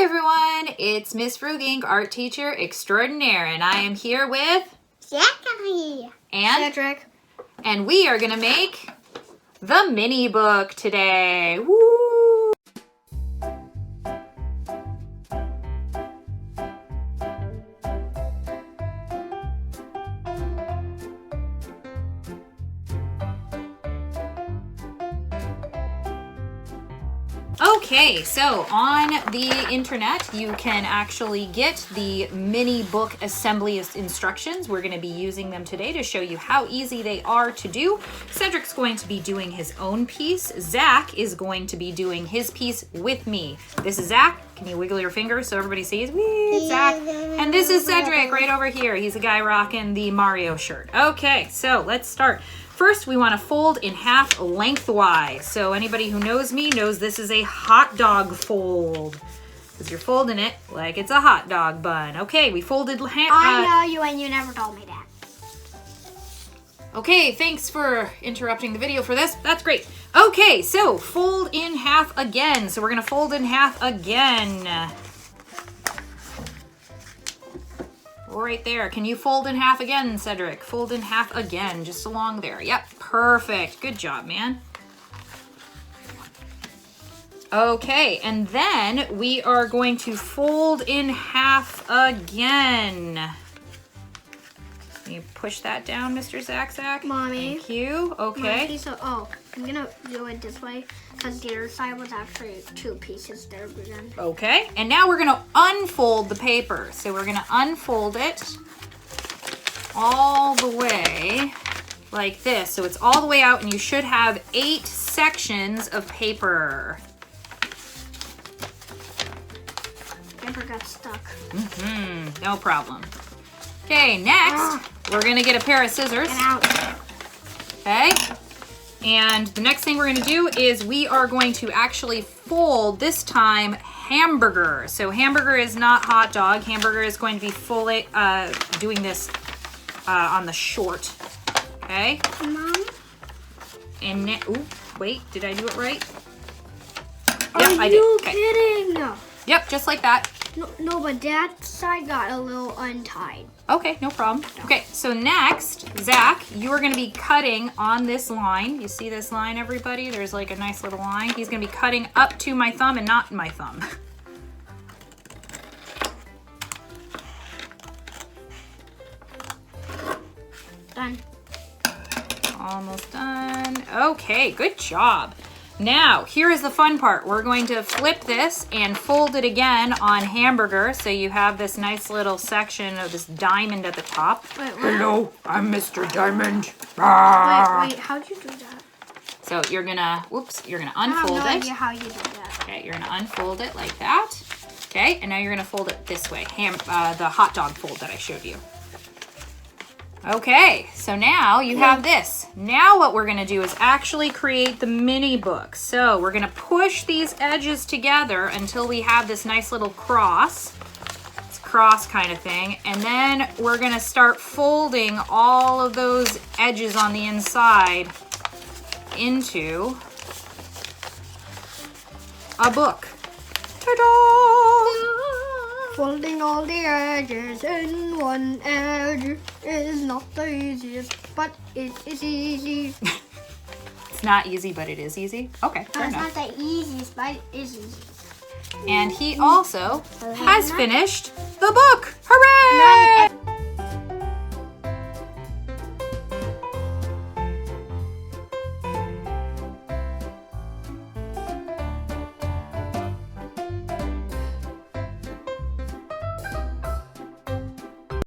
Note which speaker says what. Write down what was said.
Speaker 1: everyone, it's Miss Frugink, art teacher extraordinaire, and I am here with
Speaker 2: Zachary
Speaker 1: and
Speaker 2: Cedric,
Speaker 1: and we are gonna make the mini book today. Woo! Okay, so on the internet, you can actually get the mini book assembly instructions. We're going to be using them today to show you how easy they are to do. Cedric's going to be doing his own piece. Zach is going to be doing his piece with me. This is Zach. Can you wiggle your fingers so everybody sees? Whee, it's Zach. And this is Cedric right over here. He's a guy rocking the Mario shirt. Okay, so let's start. First, we want to fold in half lengthwise. So anybody who knows me knows this is a hot dog fold, because you're folding it like it's a hot dog bun. Okay, we folded
Speaker 2: I know you and you never told me that.
Speaker 1: Okay, thanks for interrupting the video for this. That's great. Okay, so fold in half again. So we're going to fold in half again. Right there. Can you fold in half again, Cedric? Fold in half again, just along there. Yep, perfect. Good job, man. Okay, and then we are going to fold in half again. Can you push that down, Mr. Zach?
Speaker 2: Mommy.
Speaker 1: Thank you. Okay.
Speaker 2: I'm gonna do it this way because the other side was actually two pieces there again.
Speaker 1: Okay, and now we're gonna unfold the paper. So we're gonna unfold it all the way like this. So it's all the way out and you should have 8 sections of paper.
Speaker 2: Paper got stuck.
Speaker 1: No problem. Okay, next, we're gonna get a pair of scissors.
Speaker 2: Get out.
Speaker 1: Okay, and the next thing we're gonna do is we are going to actually fold, this time, hamburger. So hamburger is not hot dog. Hamburger is going to be fully doing this on the short. Okay.
Speaker 2: Mom?
Speaker 1: And ooh, wait, did I do it right?
Speaker 2: Are
Speaker 1: Yep, I did.
Speaker 2: you
Speaker 1: Okay.
Speaker 2: kidding?
Speaker 1: Yep, just like that.
Speaker 2: No, but that side got a little untied.
Speaker 1: Okay, no problem. Okay, so next, Zach, you are going to be cutting on this line. You see this line, everybody? There's like a nice little line. He's going to be cutting up to my thumb and not my thumb.
Speaker 2: Done.
Speaker 1: Almost done. Okay, good job. Now, here is the fun part. We're going to flip this and fold it again on hamburger, so you have this nice little section of this diamond at the top.
Speaker 2: Wait, what?
Speaker 1: Hello, I'm Mr. Diamond.
Speaker 2: Wait, how'd you do that?
Speaker 1: So you're gonna, you're gonna
Speaker 2: I have
Speaker 1: unfold
Speaker 2: no
Speaker 1: it.
Speaker 2: idea how you did that.
Speaker 1: Okay, you're gonna unfold it like that. Okay, and now you're gonna fold it this way, the hot dog fold that I showed you. Okay, so now you have this. Now what we're gonna do is actually create the mini book. So we're gonna push these edges together until we have this nice little cross. It's a cross kind of thing. And then we're gonna start folding all of those edges on the inside into a book. Ta-da!
Speaker 2: Folding all the edges in one edge is not the easiest, but it is easy.
Speaker 1: It's not easy, but it is easy. Okay, fair
Speaker 2: It's
Speaker 1: enough.
Speaker 2: not the easiest, but it is easy.
Speaker 1: And he also has finished the book. Hooray!